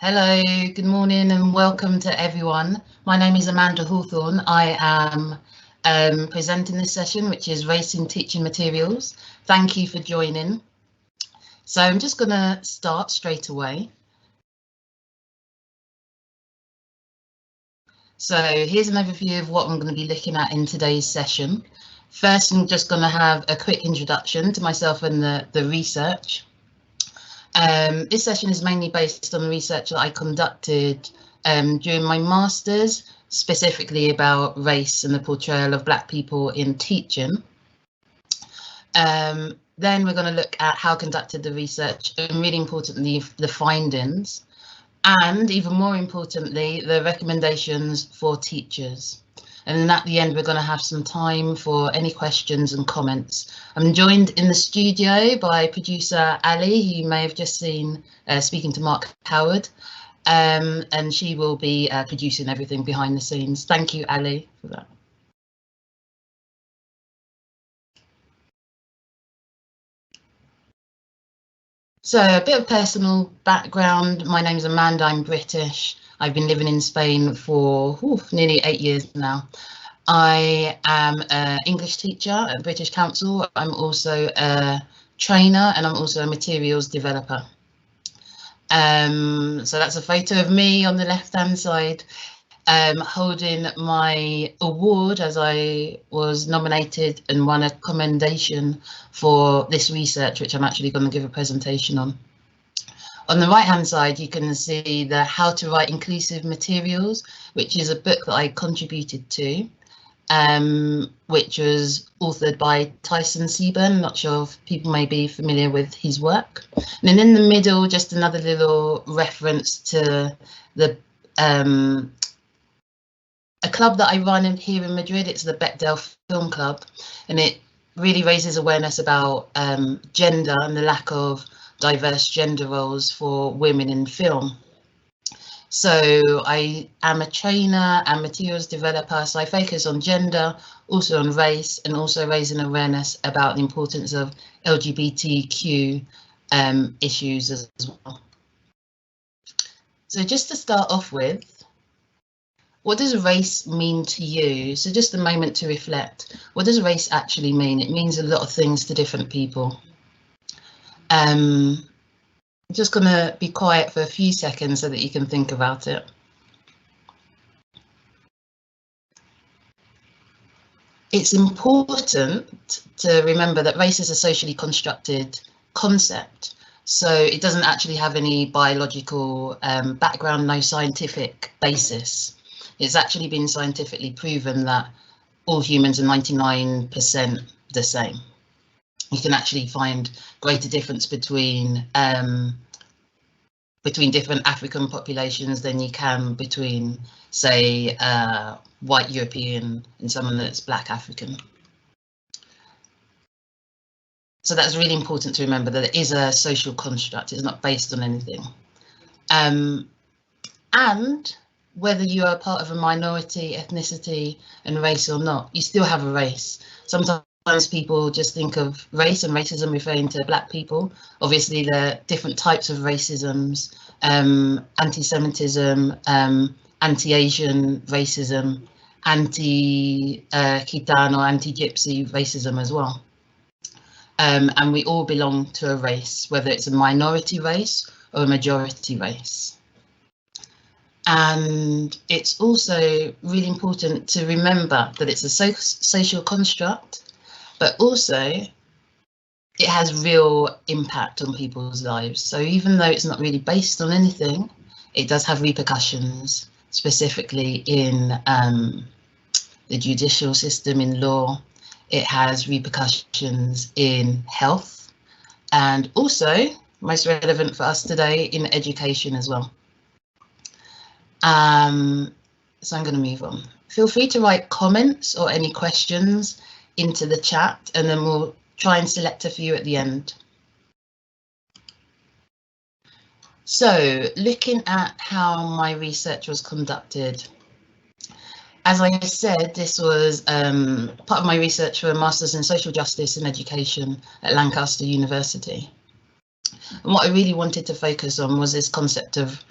Hello, good morning and welcome to everyone. My name is Amanda Hawthorne. I am presenting this session, which is Race in Teaching Materials. Thank you for joining. So I'm just going to start straight away. So here's an overview of what I'm going to be looking at in today's session. First, I'm just going to have a quick introduction to myself and the research. This session is mainly based on the research that I conducted during my master's, specifically about race and the portrayal of Black people in teaching. Then we're going to look at how I conducted the research and, really importantly, the findings, and even more importantly, the recommendations for teachers. And then at the end, we're going to have some time for any questions and comments. I'm joined in the studio by producer Ali, who you may have just seen speaking to Mark Howard, and she will be producing everything behind the scenes. Thank you, Ali, for that. So a bit of personal background. My name is Amanda. I'm British. I've been living in Spain for nearly 8 years now. I am an English teacher at the British Council. I'm also a trainer and I'm also a materials developer. So that's a photo of me on the left-hand side, holding my award as I was nominated and won a commendation for this research, which I'm actually going to give a presentation on. On the right-hand side, you can see the How to Write Inclusive Materials, which is a book that I contributed to, which was authored by Tyson Seaburn. Not sure if people may be familiar with his work. And then in the middle, just another little reference to the a club that I run here in Madrid. It's the Bechdel Film Club, and it really raises awareness about gender and the lack of diverse gender roles for women in film. So I am a trainer and materials developer, so I focus on gender, also on race, and also raising awareness about the importance of LGBTQ issues as well. So just to start off with, what does race mean to you? So just a moment to reflect. What does race actually mean? It means a lot of things to different people. I'm just going to be quiet for a few seconds so that you can think about it. It's important to remember that race is a socially constructed concept. So it doesn't actually have any biological background, no scientific basis. It's actually been scientifically proven that all humans are 99% the same. You can actually find greater difference between different African populations than you can between, say, white European and someone that's Black African. So that's really important to remember, that it is a social construct. It's not based on anything. And whether you are part of a minority, ethnicity and race or not, you still have a race. Sometimes people just think of race and racism referring to Black people. Obviously, there are different types of racisms, anti-Semitism, anti-Asian racism, anti-Gitano, anti-Gypsy racism as well. And we all belong to a race, whether it's a minority race or a majority race. And it's also really important to remember that it's a social construct, but also it has real impact on people's lives. So even though it's not really based on anything, it does have repercussions, specifically in the judicial system, in law. It has repercussions in health, and also, most relevant for us today, in education as well. So I'm going to move on. Feel free to write comments or any questions into the chat, and then we'll try and select a few at the end. So looking at how my research was conducted. As I said, this was part of my research for a Master's in Social Justice and Education at Lancaster University. And what I really wanted to focus on was this concept of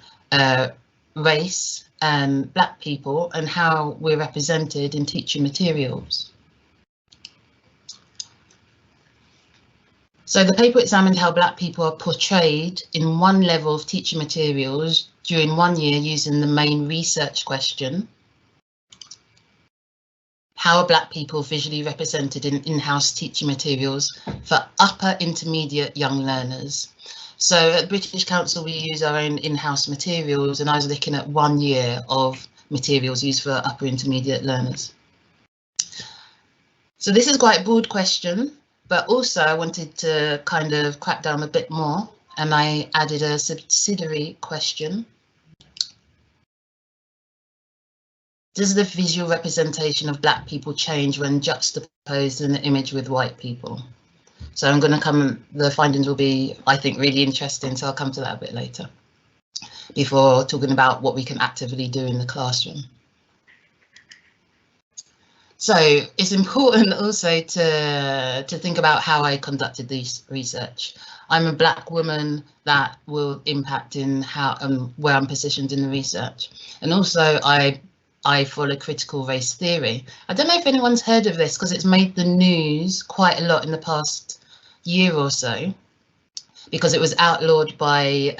race and Black people and how we're represented in teaching materials. So the paper examined how Black people are portrayed in one level of teaching materials during 1 year using the main research question. How are Black people visually represented in in-house teaching materials for upper intermediate young learners? So at British Council, we use our own in-house materials, and I was looking at 1 year of materials used for upper intermediate learners. So this is quite a broad question, but also I wanted to kind of crack down a bit more, and I added a subsidiary question. Does the visual representation of Black people change when juxtaposed in the image with white people? So I'm going to come, the findings will be, I think, really interesting, so I'll come to that a bit later, before talking about what we can actively do in the classroom. So it's important also to think about how I conducted this research. I'm a Black woman, that will impact in how where I'm positioned in the research. And also I follow critical race theory. I don't know if anyone's heard of this because it's made the news quite a lot in the past year or so, because it was outlawed by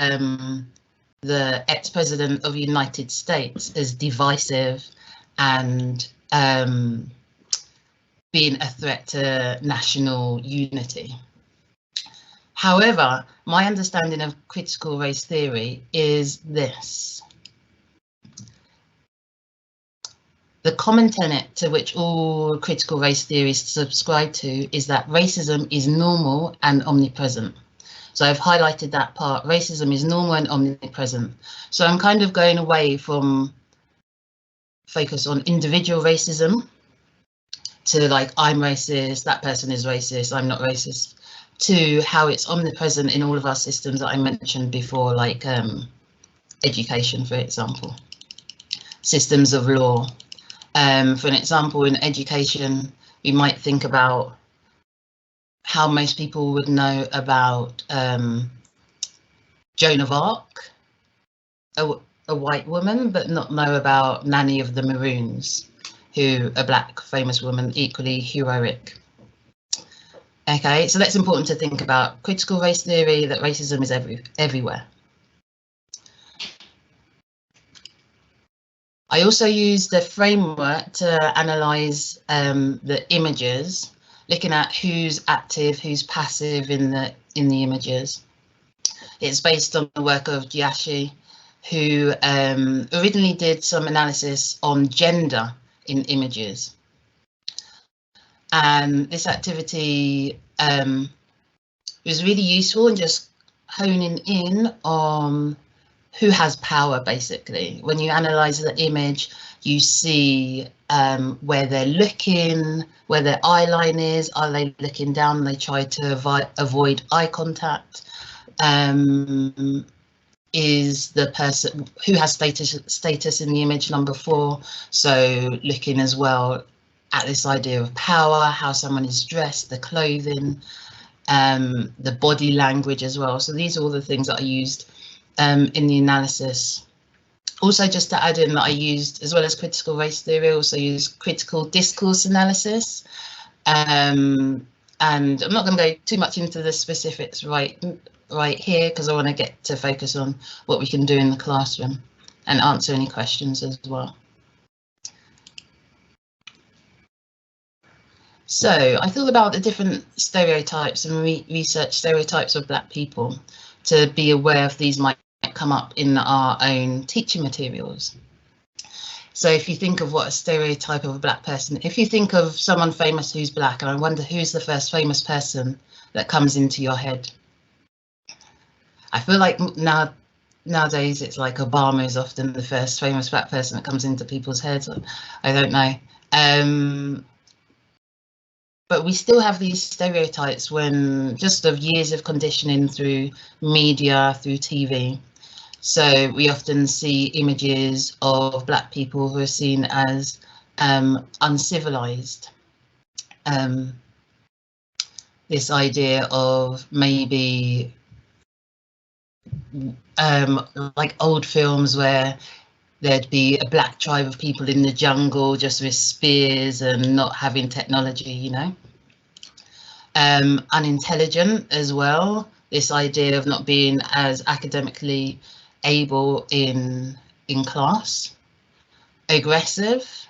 the ex-president of the United States as divisive and being a threat to national unity. However, my understanding of critical race theory is this. The common tenet to which all critical race theories subscribe to is that racism is normal and omnipresent. So I've highlighted that part. Racism is normal and omnipresent. So I'm kind of going away from focus on individual racism to like, I'm racist, that person is racist, I'm not racist, to how it's omnipresent in all of our systems that I mentioned before, like education, for example, systems of law. For an example, in education, we might think about how most people would know about Joan of Arc, a white woman, but not know about Nanny of the Maroons, who a Black famous woman, equally heroic. Okay, so that's important to think about. Critical race theory, that racism is everywhere. I also use the framework to analyse the images, looking at who's active, who's passive in the images. It's based on the work of Giashi, who originally did some analysis on gender in images. And this activity was really useful in just honing in on who has power, basically. When you analyse the image, you see where they're looking, where their eye line is. Are they looking down? They try to avoid eye contact. Is the person who has status in the image number 4? So looking as well at this idea of power, how someone is dressed, the clothing, the body language as well. So these are all the things that I used in the analysis. Also, just to add in that I used, as well as critical race theory, I also used critical discourse analysis. And I'm not going to go too much into the specifics right here, because I want to get to focus on what we can do in the classroom and answer any questions as well. So I thought about the different stereotypes and research stereotypes of Black people to be aware of these might come up in our own teaching materials. So if you think of what a stereotype of a Black person, if you think of someone famous who's Black, and I wonder who's the first famous person that comes into your head. I feel like nowadays it's like Obama is often the first famous Black person that comes into people's heads. I don't know. But we still have these stereotypes when just of years of conditioning through media, through TV. So we often see images of Black people who are seen as uncivilized. This idea of maybe like old films where there'd be a black tribe of people in the jungle just with spears and not having technology, you know. Unintelligent as well, this idea of not being as academically able in class. Aggressive,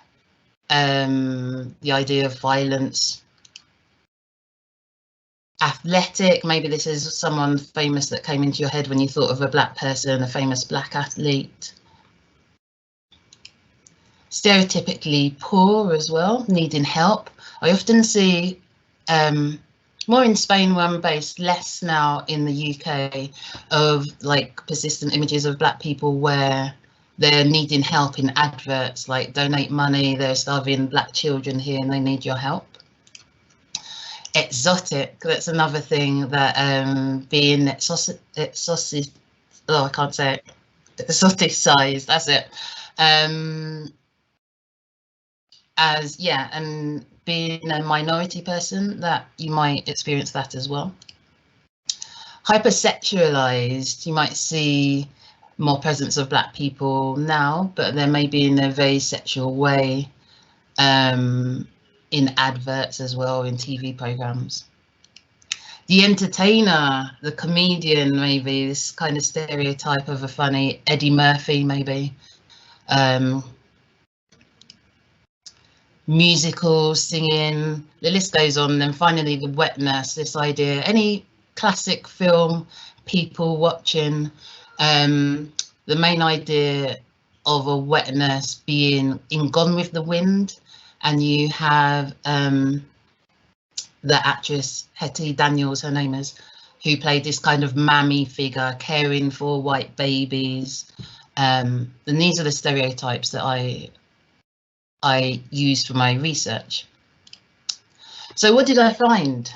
the idea of violence. Athletic, maybe this is someone famous that came into your head when you thought of a black person, a famous black athlete. Stereotypically poor as well, needing help. I often see more in Spain where I'm based, less now in the UK, of like persistent images of black people where they're needing help in adverts, like donate money, there's starving black children here and they need your help. Exotic, that's another thing that being exoticized, oh, I can't say it, exoticized, that's it. As, yeah, and being a minority person, that you might experience that as well. Hypersexualized, you might see more presence of black people now, but there may be in a very sexual way in adverts as well, in TV programs. The entertainer, the comedian, maybe this kind of stereotype of a funny Eddie Murphy, maybe. Musical, singing, the list goes on. Then finally the wet nurse, this idea, any classic film people watching, the main idea of a wet nurse being in Gone with the Wind, and you have the actress Hetty Daniels, her name is, who played this kind of mammy figure caring for white babies, and these are the stereotypes that I used for my research. So what did I find?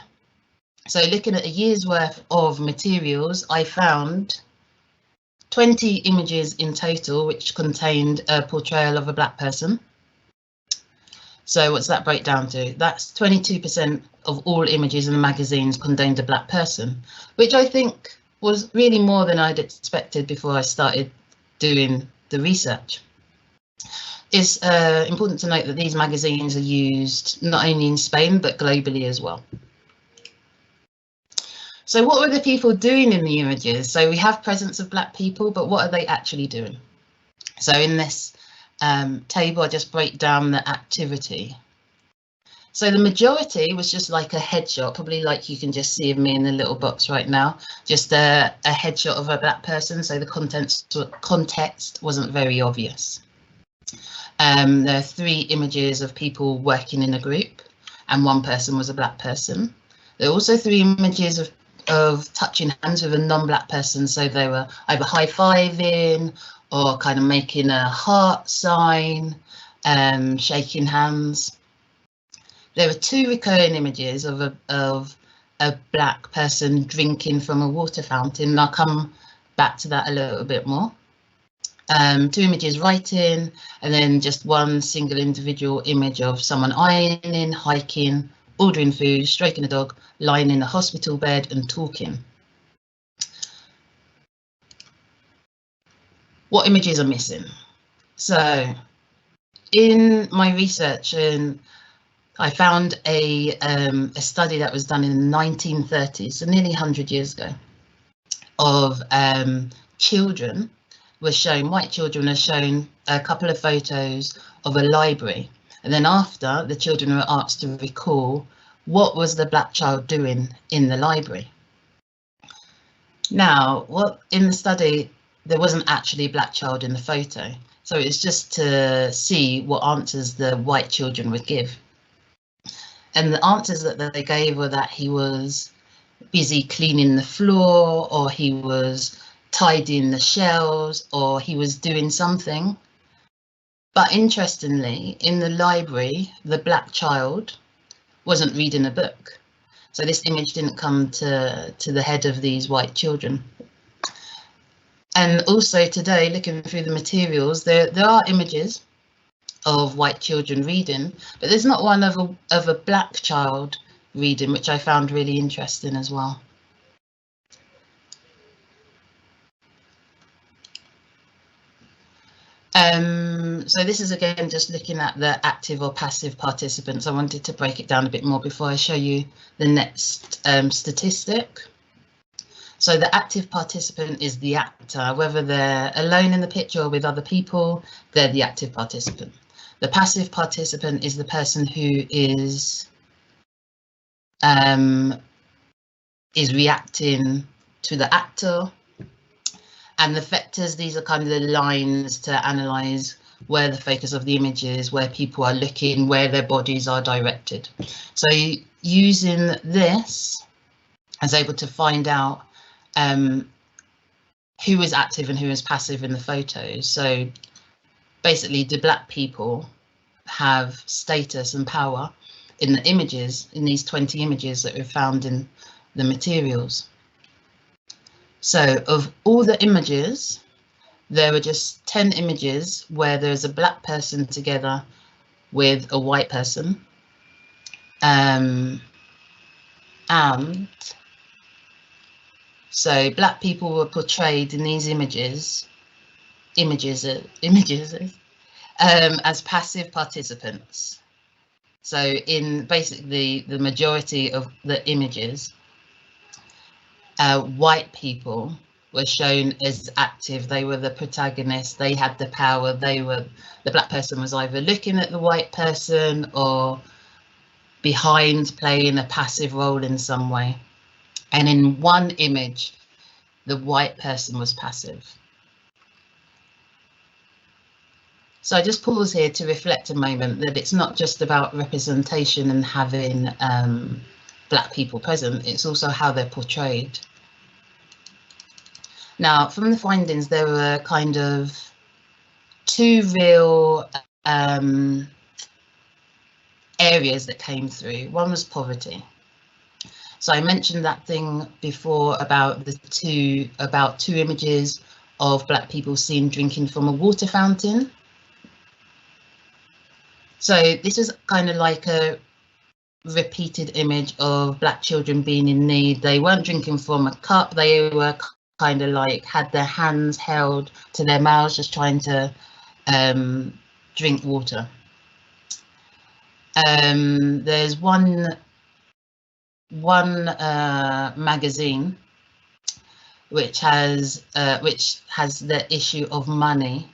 So looking at a year's worth of materials, I found 20 images in total, which contained a portrayal of a black person. So what's that break down to? That's 22% of all images in the magazines contained a black person, which I think was really more than I'd expected before I started doing the research. It's important to note that these magazines are used not only in Spain, but globally as well. So what were the people doing in the images? So we have presence of black people, but what are they actually doing? So in this table, I just break down the activity. So the majority was just like a headshot, probably like you can just see of me in the little box right now, just a headshot of a black person. So the context wasn't very obvious. There are 3 images of people working in a group, and 1 person was a black person. There are also 3 images of touching hands with a non-black person, so they were either high-fiving or kind of making a heart sign, shaking hands. There were 2 recurring images of a black person drinking from a water fountain, and I'll come back to that a little bit more. 2 images writing, and then just 1 single individual image of someone ironing, hiking, ordering food, stroking a dog, lying in a hospital bed and talking. What images are missing? So in my research, I found a study that was done in the 1930s, so nearly 100 years ago, of children was shown, white children are shown a couple of photos of a library, and then after, the children were asked to recall what was the black child doing in the library. Now, what in the study, there wasn't actually a black child in the photo, so it's just to see what answers the white children would give. And the answers that they gave were that he was busy cleaning the floor, or he was tidying the shelves, or he was doing something. But interestingly, in the library, the black child wasn't reading a book. So this image didn't come to the head of these white children. And also today, looking through the materials, there are images of white children reading, but there's not one of a black child reading, which I found really interesting as well. So this is again just looking at the active or passive participants. I wanted to break it down a bit more before I show you the next statistic. So the active participant is the actor, whether they're alone in the picture or with other people, they're the active participant. The passive participant is the person who is reacting to the actor. And the vectors, these are kind of the lines to analyze where the focus of the image is, where people are looking, where their bodies are directed. So using this, I was able to find out who is active and who is passive in the photos. So basically, do Black people have status and power in the images, in these 20 images that were found in the materials? So of all the images, there were just 10 images where there's a Black person together with a white person. And so Black people were portrayed in these images as passive participants. So in basically the majority of the images, white people were shown as active. They were the protagonists, they had the power, the Black person was either looking at the white person or behind, playing a passive role in some way. And in one image, the white person was passive. So I just pause here to reflect a moment that it's not just about representation and having Black people present, it's also how they're portrayed. Now, from the findings, there were kind of two real areas that came through. One was poverty. So I mentioned that thing before about two images of Black people seen drinking from a water fountain. So this was kind of like a repeated image of Black children being in need. They weren't drinking from a cup, they were kind of like had their hands held to their mouths, just trying to drink water. There's one magazine which has the issue of money,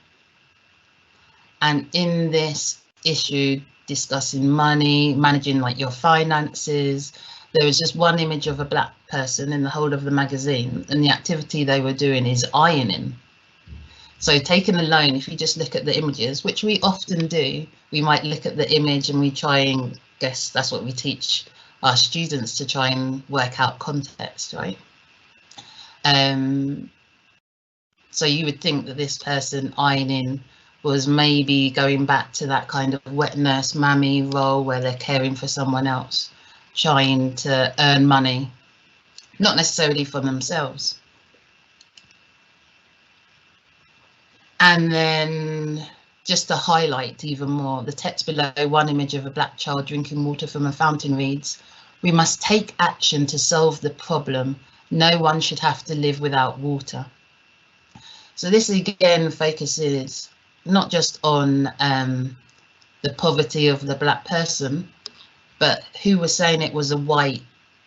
and in this issue discussing money, managing like your finances, there was just one image of a Black person in the whole of the magazine, and the activity they were doing is ironing. So taken alone, if you just look at the images, which we often do, we might look at the image and we try and guess. That's what we teach our students, to try and work out context, right? So you would think that this person ironing was maybe going back to that kind of wet nurse mammy role where they're caring for someone else, trying to earn money, not necessarily for themselves. And then just to highlight even more, the text below, one image of a Black child drinking water from a fountain reads, "We must take action to solve the problem. No one should have to live without water." So this again focuses not just on the poverty of the Black person, but who was saying it was a white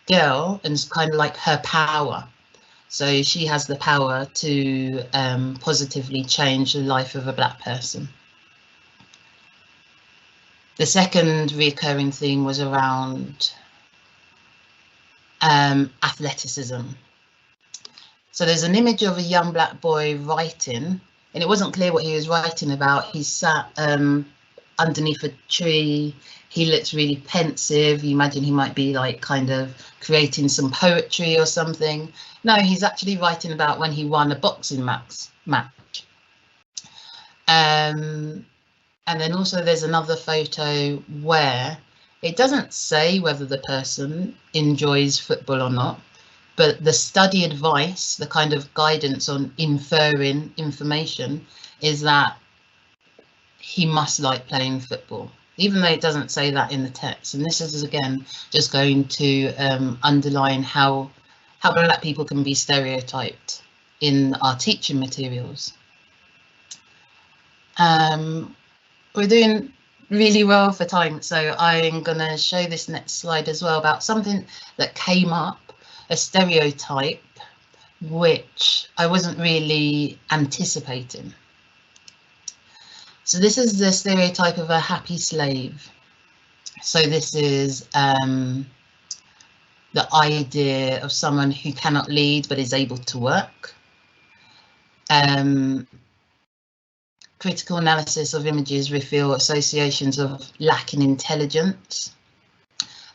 girl, and it's kind of like her power. So she has the power to positively change the life of a Black person. The second recurring theme was around athleticism. So there's an image of a young Black boy writing, and it wasn't clear what he was writing about. He sat underneath a tree. He looks really pensive. You imagine he might be like kind of creating some poetry or something. No, he's actually writing about when he won a boxing match. And then also there's another photo where it doesn't say whether the person enjoys football or not, but the study advice, the kind of guidance on inferring information, is that he must like playing football, even though it doesn't say that in the text. And this is again just going to underline how Black people can be stereotyped in our teaching materials. We're doing really well for time, so I'm going to show this next slide as well about something that came up, a stereotype, which I wasn't really anticipating. So this is the stereotype of a happy slave. So this is the idea of someone who cannot lead but is able to work. Critical analysis of images reveal associations of lacking intelligence.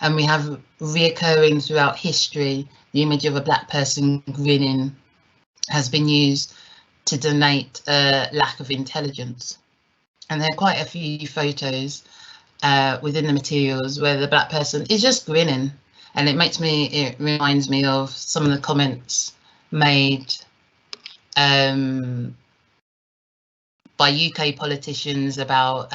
And we have reoccurring throughout history, the image of a black person grinning has been used to denote a lack of intelligence. And there are quite a few photos within the materials where the black person is just grinning. And it reminds me of some of the comments made by UK politicians about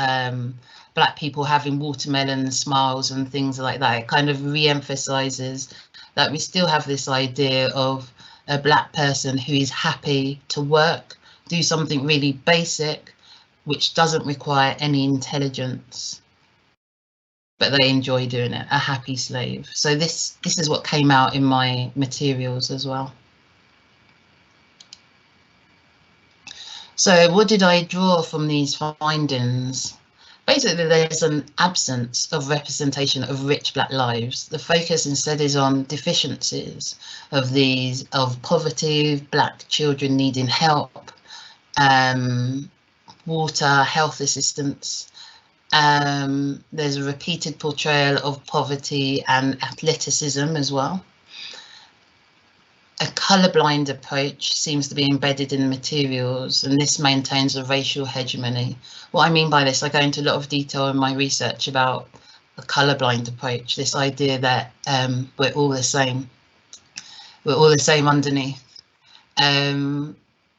black people having watermelon smiles and things like that. It kind of re-emphasizes that we still have this idea of a black person who is happy to work, do something really basic, which doesn't require any intelligence, but they enjoy doing it, a happy slave. So this is what came out in my materials as well. So what did I draw from these findings? Basically, there's an absence of representation of rich black lives. The focus instead is on deficiencies of poverty, black children needing help, water, health assistance. There's a repeated portrayal of poverty and athleticism as well. A colourblind approach seems to be embedded in the materials, and this maintains a racial hegemony. What I mean by this, I go into a lot of detail in my research about a colourblind approach, this idea that we're all the same. We're all the same underneath.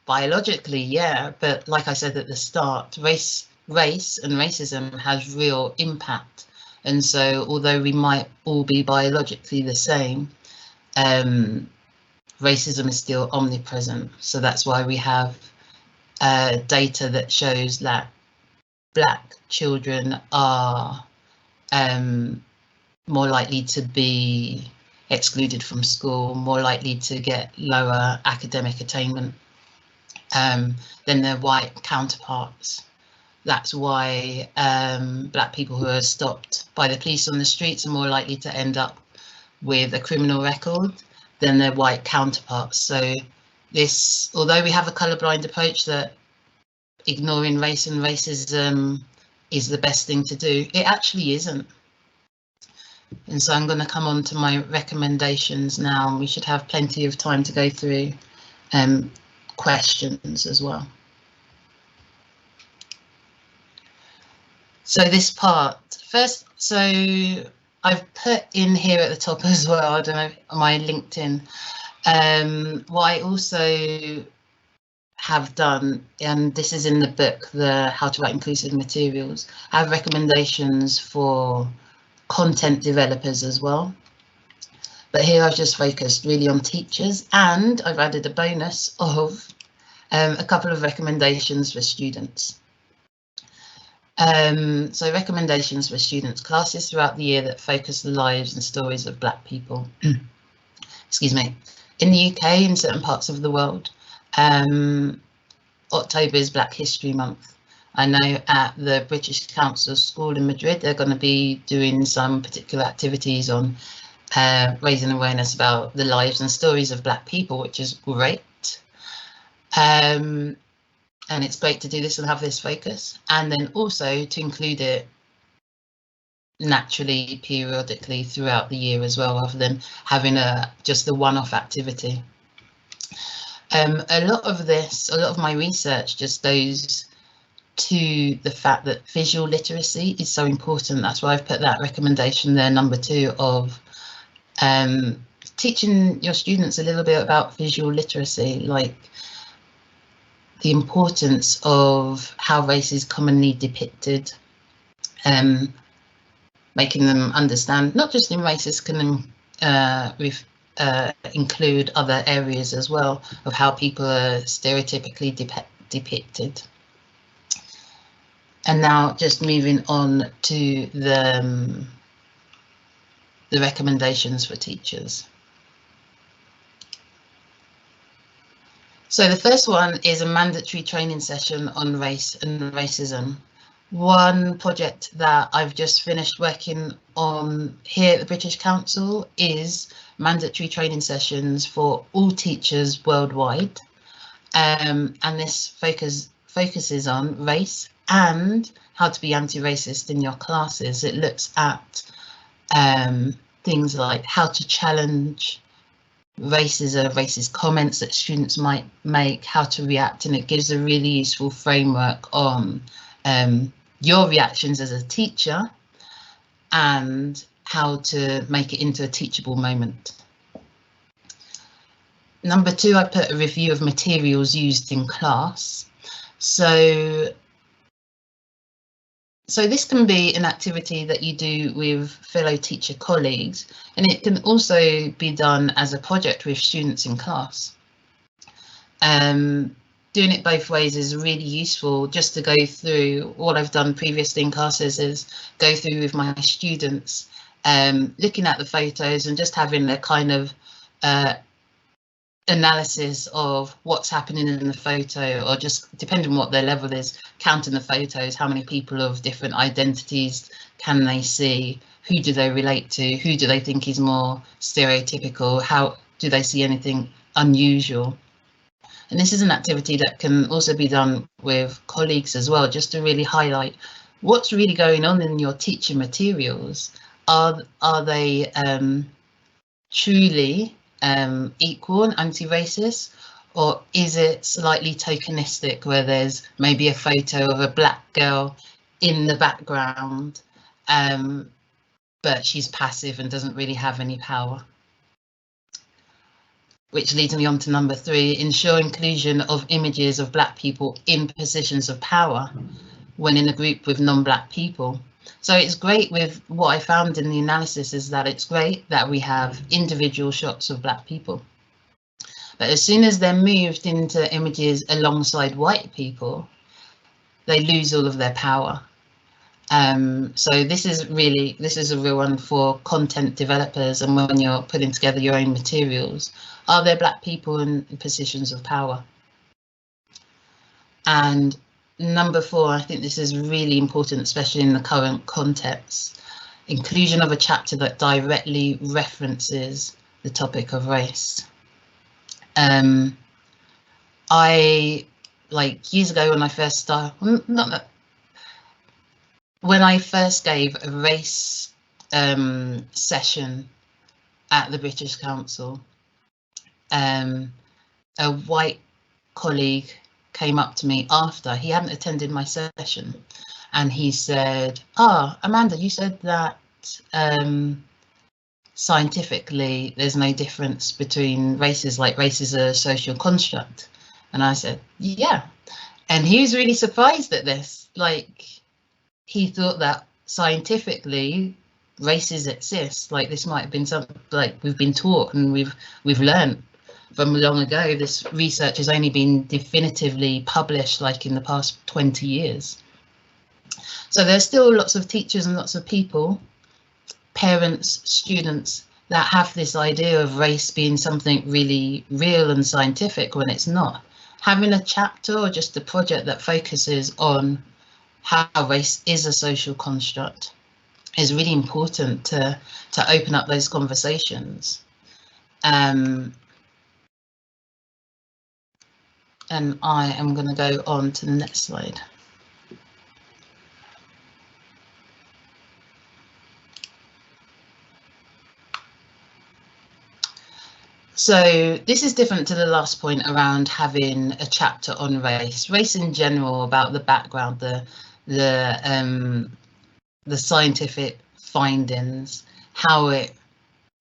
Biologically, yeah, but like I said at the start, race and racism has real impact. And so although we might all be biologically the same, racism is still omnipresent. So that's why we have data that shows that black children are more likely to be excluded from school, more likely to get lower academic attainment than their white counterparts. That's why black people who are stopped by the police on the streets are more likely to end up with a criminal record than their white counterparts. So this, although we have a colourblind approach that ignoring race and racism is the best thing to do, it actually isn't. And so I'm going to come on to my recommendations now, and we should have plenty of time to go through questions as well. So this part first, so I've put in here at the top as well, I don't know, my LinkedIn. What I also have done, and this is in the book, the How to Write Inclusive Materials, I have recommendations for content developers as well. But here I've just focused really on teachers, and I've added a bonus of a couple of recommendations for students. So recommendations for students, classes throughout the year that focus the lives and stories of black people. Excuse me. In the UK, in certain parts of the world, October is Black History Month. I know at the British Council School in Madrid, they're going to be doing some particular activities on raising awareness about the lives and stories of black people, which is great. And it's great to do this and have this focus, and then also to include it naturally, periodically throughout the year as well, rather than having just a one-off activity. A lot of my research just goes to the fact that visual literacy is so important. That's why I've put that recommendation there, number 2, of teaching your students a little bit about visual literacy, like the importance of how race is commonly depicted, making them understand not just in races can include other areas as well of how people are stereotypically depicted. And now just moving on to the recommendations for teachers. So the first one is a mandatory training session on race and racism. One project that I've just finished working on here at the British Council is mandatory training sessions for all teachers worldwide. And this focuses on race and how to be anti-racist in your classes. It looks at things like how to challenge racist comments that students might make, how to react, and it gives a really useful framework on your reactions as a teacher and how to make it into a teachable moment. Number 2, I put a review of materials used in class. So this can be an activity that you do with fellow teacher colleagues, and it can also be done as a project with students in class. Doing it both ways is really useful. Just to go through what I've done previously in classes is go through with my students, looking at the photos and just having a kind of analysis of what's happening in the photo, or just depending on what their level is, counting the photos, how many people of different identities can they see, who do they relate to, who do they think is more stereotypical, how do they see anything unusual. And this is an activity that can also be done with colleagues as well, just to really highlight what's really going on in your teaching materials. Are they truly equal and anti-racist, or is it slightly tokenistic, where there's maybe a photo of a black girl in the background, but she's passive and doesn't really have any power? Which leads me on to number 3, ensure inclusion of images of black people in positions of power when in a group with non-black people. So it's great with what I found in the analysis is that it's great that we have individual shots of black people. But as soon as they're moved into images alongside white people, they lose all of their power. So this is a real one for content developers, and when you're putting together your own materials, are there black people in positions of power? And number 4, I think this is really important, especially in the current context, inclusion of a chapter that directly references the topic of race. I, like years ago when I first started, when I first gave a race session at the British Council, a white colleague came up to me after. He hadn't attended my session, and he said, Amanda, you said that scientifically there's no difference between races, like race is a social construct. And I said, yeah. And he was really surprised at this. Like, he thought that scientifically races exist. Like, this might have been something like we've been taught and we've learned from long ago. This research has only been definitively published like in the past 20 years. So there's still lots of teachers and lots of people, parents, students, that have this idea of race being something really real and scientific when it's not. Having a chapter or just a project that focuses on how race is a social construct is really important to open up those conversations. And I am going to go on to the next slide. So this is different to the last point around having a chapter on race. Race in general, about the background, the scientific findings, how it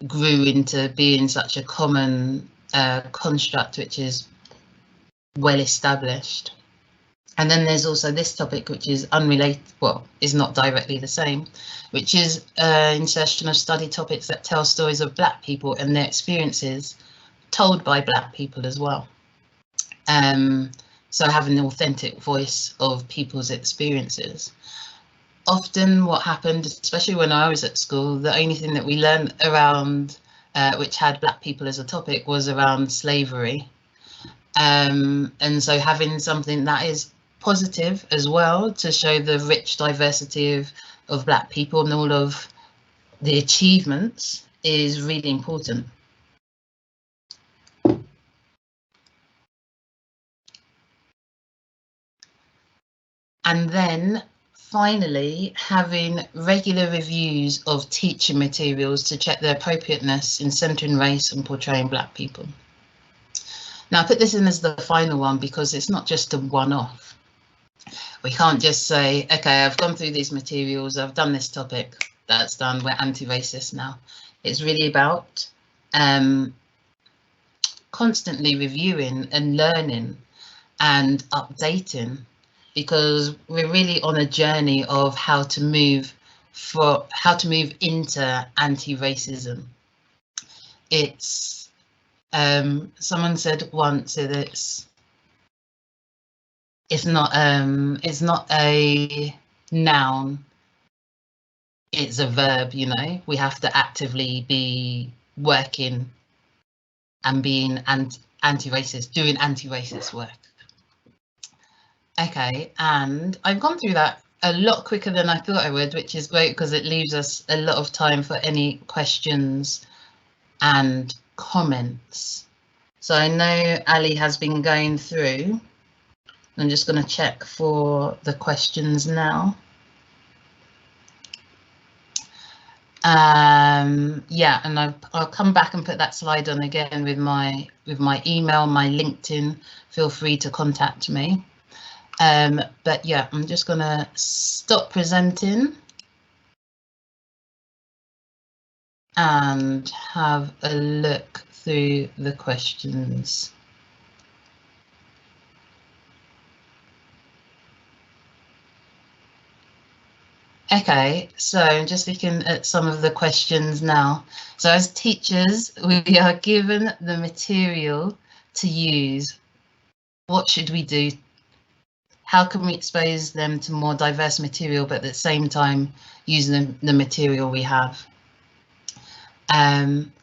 grew into being such a common construct which is well established. And then there's also this topic, which is unrelated, well, is not directly the same, which is insertion of study topics that tell stories of Black people and their experiences told by Black people as well. So having an authentic voice of people's experiences. Often what happened, especially when I was at school, the only thing that we learned around which had Black people as a topic was around slavery. And so having something that is positive as well to show the rich diversity of Black people and all of the achievements is really important. And then finally, having regular reviews of teaching materials to check their appropriateness in centering race and portraying Black people. Now, I put this in as the final one because it's not just a one-off. We can't just say, okay, I've gone through these materials, I've done this topic, that's done, we're anti-racist now. It's really about constantly reviewing and learning and updating, because we're really on a journey of how to move into anti-racism. It's someone said once that it's not a noun, it's a verb, you know. We have to actively be working and being anti-racist, doing anti-racist work. Okay, and I've gone through that a lot quicker than I thought I would, which is great because it leaves us a lot of time for any questions and comments. So I know Ali has been going through. I'm just going to check for the questions now. Yeah, and I'll come back and put that slide on again with my email, my LinkedIn. Feel free to contact me. But yeah, I'm just going to stop presenting and have a look through the questions. Okay, so I'm just looking at some of the questions now. So as teachers, we are given the material to use. What should we do? How can we expose them to more diverse material, but at the same time using the material we have?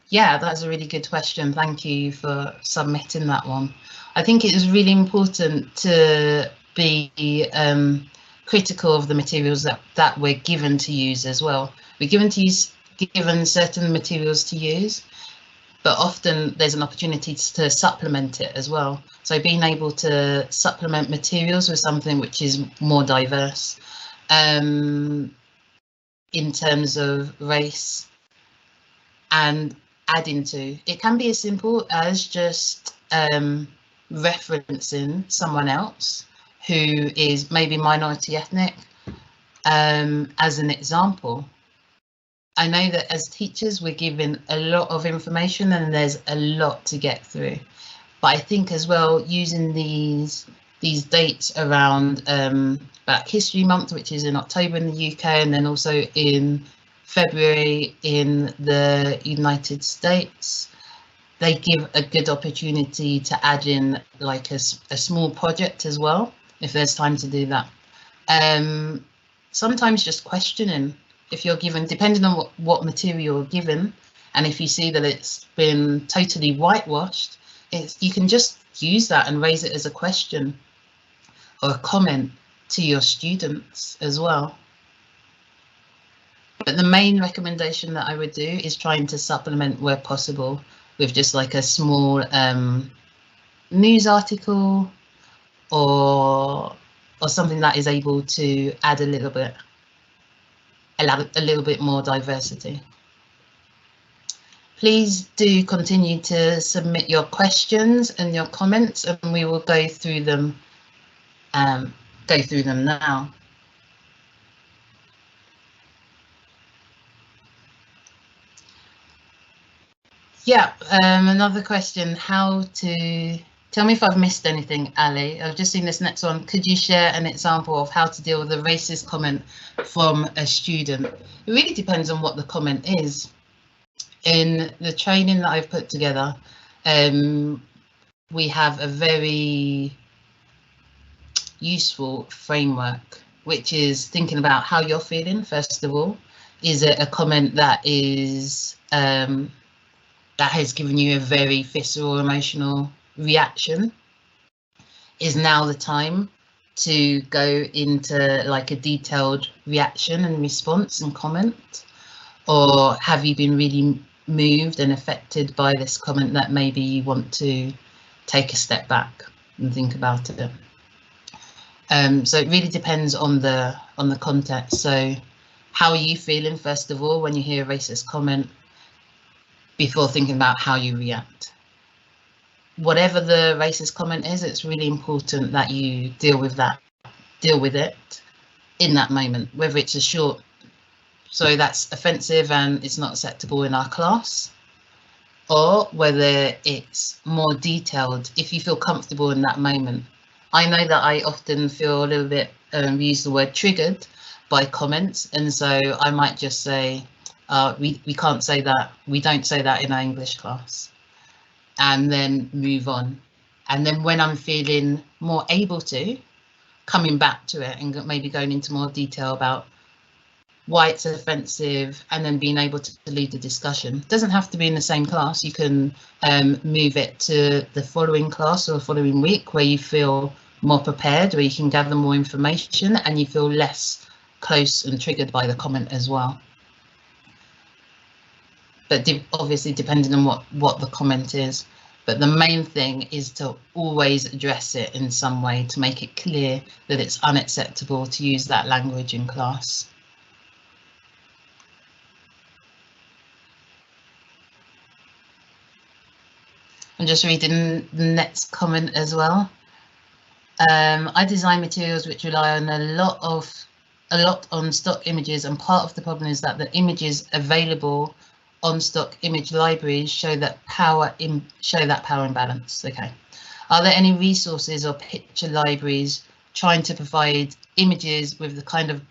Yeah, that's a really good question. Thank you for submitting that one. I think it is really important to be critical of the materials that we're given to use as well. We're given certain materials to use, but often there's an opportunity to supplement it as well. So being able to supplement materials with something which is more diverse in terms of race, and adding to it can be as simple as just referencing someone else who is maybe minority ethnic as an example. I know that as teachers we're given a lot of information and there's a lot to get through, but I think as well using these dates around Black History Month, which is in October in the UK, and then also in February in the United States, they give a good opportunity to add in like a small project as well, if there's time to do that. Sometimes just questioning, if you're given, depending on what material you're given, and if you see that it's been totally whitewashed, you can just use that and raise it as a question or a comment to your students as well. But the main recommendation that I would do is trying to supplement where possible with just like a small news article or something that is able to add a little bit more diversity. Please do continue to submit your questions and your comments, and we will go through them now. Yeah, another question, how to, tell me if I've missed anything, Ali. I've just seen this next one. Could you share an example of how to deal with a racist comment from a student? It really depends on what the comment is. In the training that I've put together, we have a very useful framework, which is thinking about how you're feeling, first of all. Is it a comment that is that has given you a very visceral emotional reaction? Is now the time to go into like a detailed reaction and response and comment? Or have you been really moved and affected by this comment that maybe you want to take a step back and think about it? So it really depends on the context. So how are you feeling, first of all, when you hear a racist comment, before thinking about how you react? Whatever the racist comment is, it's really important that you deal with it in that moment, whether it's a short, so that's offensive and it's not acceptable in our class, or whether it's more detailed, if you feel comfortable in that moment. I know that I often feel a little bit, use the word triggered by comments, and so I might just say, we can't say that, we don't say that in our English class, and then move on. And then when I'm feeling more able to, coming back to it and maybe going into more detail about why it's offensive, and then being able to lead the discussion. It doesn't have to be in the same class. You can move it to the following class or the following week where you feel more prepared, where you can gather more information and you feel less close and triggered by the comment as well. But obviously depending on what the comment is. But the main thing is to always address it in some way to make it clear that it's unacceptable to use that language in class. I'm just reading the next comment as well. I design materials which rely on a lot on stock images, and part of the problem is that the images available on stock image libraries show that power imbalance. Okay. Are there any resources or picture libraries trying to provide images with the kind of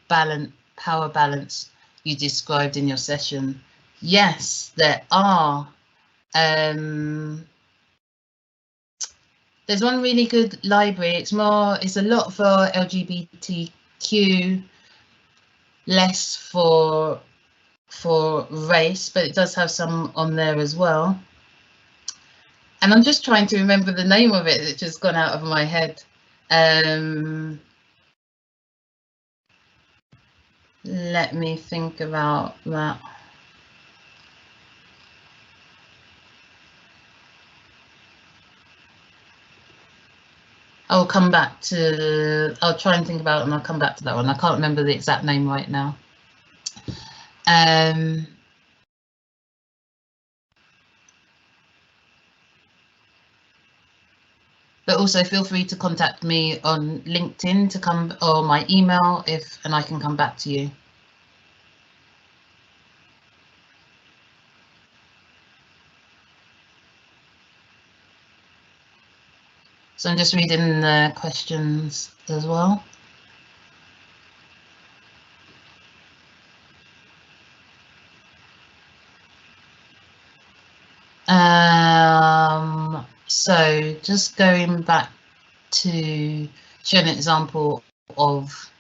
power balance you described in your session? Yes, there are. There's one really good library. It's a lot for LGBTQ, less for race, but it does have some on there as well. And I'm just trying to remember the name of it. It's just gone out of my head. Let me think about that. I'll try and think about it and I'll come back to that one. I can't remember the exact name right now. But also feel free to contact me on LinkedIn or my email and I can come back to you. So I'm just reading the questions as well. So just going back to show an example of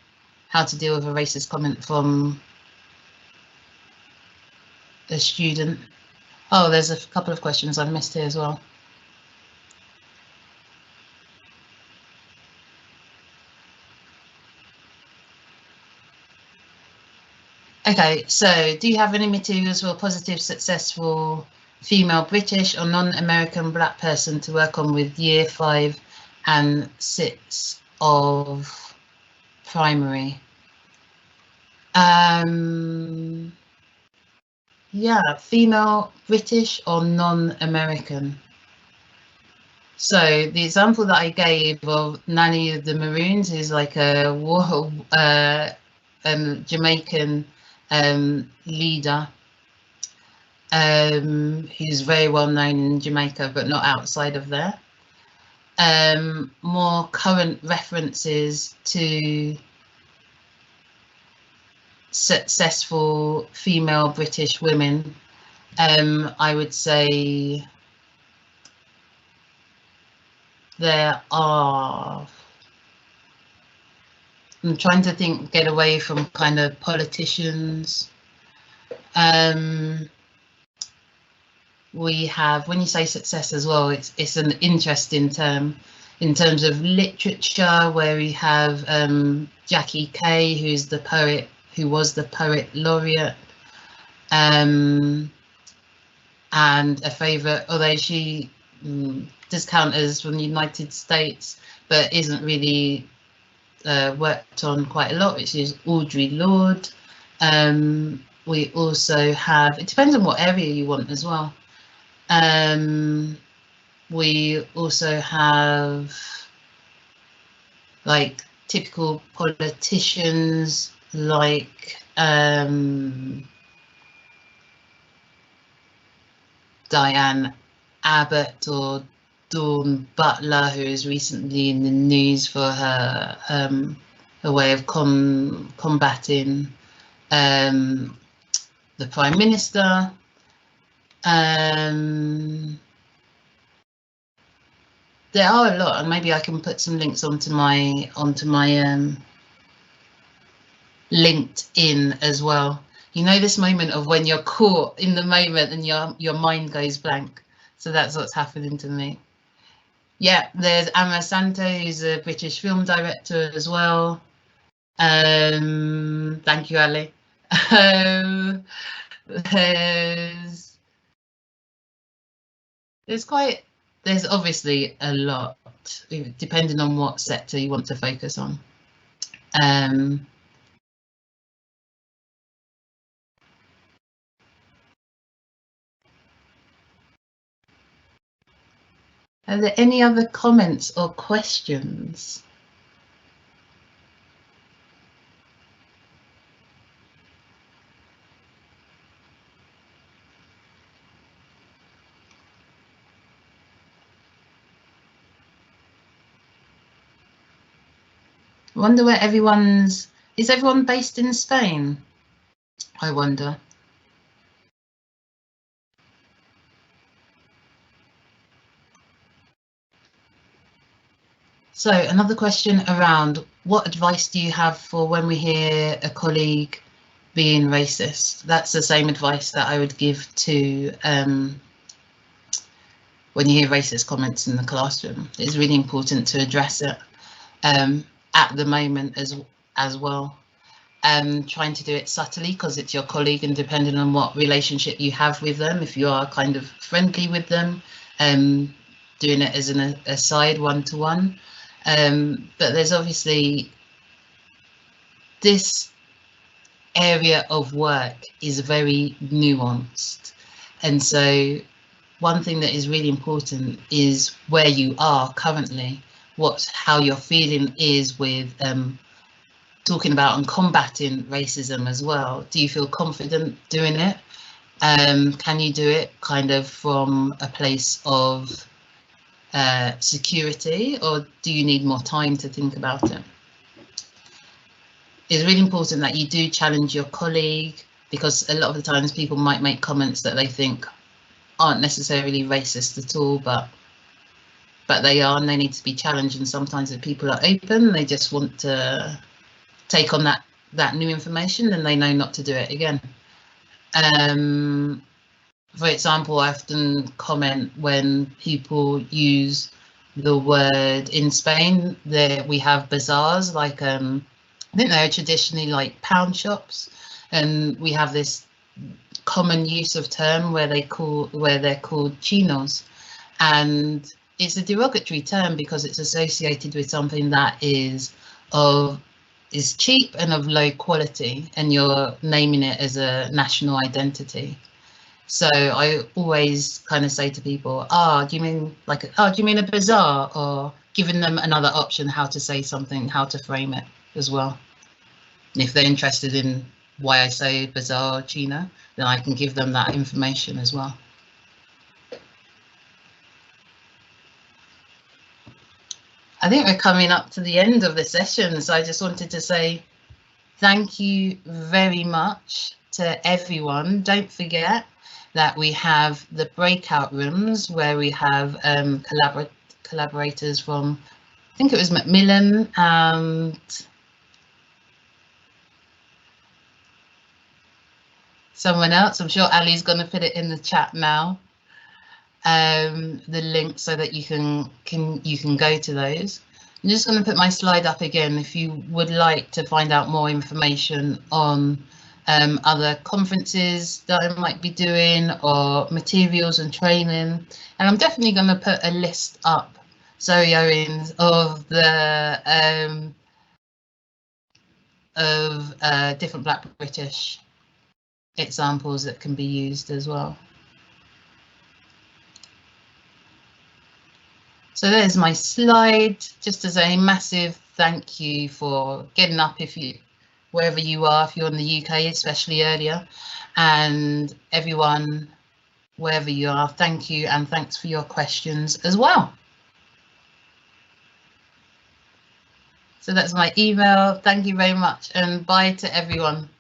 how to deal with a racist comment from a student. Oh, there's a couple of questions I've missed here as well. Okay, so do you have any materials for a positive, successful female British or non-American Black person to work on with year 5 and 6 of primary? Yeah, female British or non-American. So the example that I gave of Nanny of the Maroons is like a Jamaican leader who's very well known in Jamaica, but not outside of there. More current references to successful female British women, I would say there are I'm trying to think, get away from kind of politicians. We have, when you say success as well, it's an interesting term in terms of literature, where we have Jackie Kay, who's the poet, who was the poet laureate, and a favourite, although she does count as from the United States, but isn't really worked on quite a lot, which is Audre Lorde. We also have, it depends on what area you want as well. We also have like typical politicians like Diane Abbott or Dawn Butler, who is recently in the news for her way of combating the Prime Minister. There are a lot, and maybe I can put some links onto my LinkedIn as well. You know, this moment of when you're caught in the moment and your mind goes blank. So that's what's happening to me. Yeah, there's Amma Santo, who's a British film director as well. Thank you, Ali. There's obviously a lot, depending on what sector you want to focus on. Are there any other comments or questions? I wonder where is everyone based in Spain? I wonder. So another question around, what advice do you have for when we hear a colleague being racist? That's the same advice that I would give to when you hear racist comments in the classroom. It's really important to address it at the moment as well. Trying to do it subtly because it's your colleague, and depending on what relationship you have with them, if you are kind of friendly with them, doing it as an aside, one-to-one. But there's obviously this area of work is very nuanced, and so one thing that is really important is where you are currently, how your feeling is with talking about and combating racism as well. Do you feel confident doing it? Can you do it kind of from a place of security, or do you need more time to think about it? It's really important that you do challenge your colleague, because a lot of the times people might make comments that they think aren't necessarily racist at all, but they are, and they need to be challenged. And sometimes if people are open, they just want to take on that new information, and they know not to do it again. For example, I often comment when people use the word, in Spain, we have bazaars, like I think they're traditionally like pound shops, and we have this common use of term where they're called chinos, and it's a derogatory term because it's associated with something that is cheap and of low quality, and you're naming it as a national identity. So I always kind of say to people, do you mean a bazaar? Or giving them another option how to say something, how to frame it as well. And if they're interested in why I say bazaar or chino, then I can give them that information as well. I think we're coming up to the end of the session, so I just wanted to say thank you very much to everyone. Don't forget that we have the breakout rooms where we have collaborators from, I think it was Macmillan and someone else. I'm sure Ali's going to put it in the chat now. The link so that you can go to those. I'm just going to put my slide up again if you would like to find out more information on other conferences that I might be doing or materials and training. And I'm definitely going to put a list up, Zoe Owens, of the different Black British examples that can be used as well. So there's my slide, just as a massive thank you for getting up wherever you are, if you're in the UK, especially earlier, and everyone, wherever you are, thank you, and thanks for your questions as well. So that's my email. Thank you very much, and bye to everyone.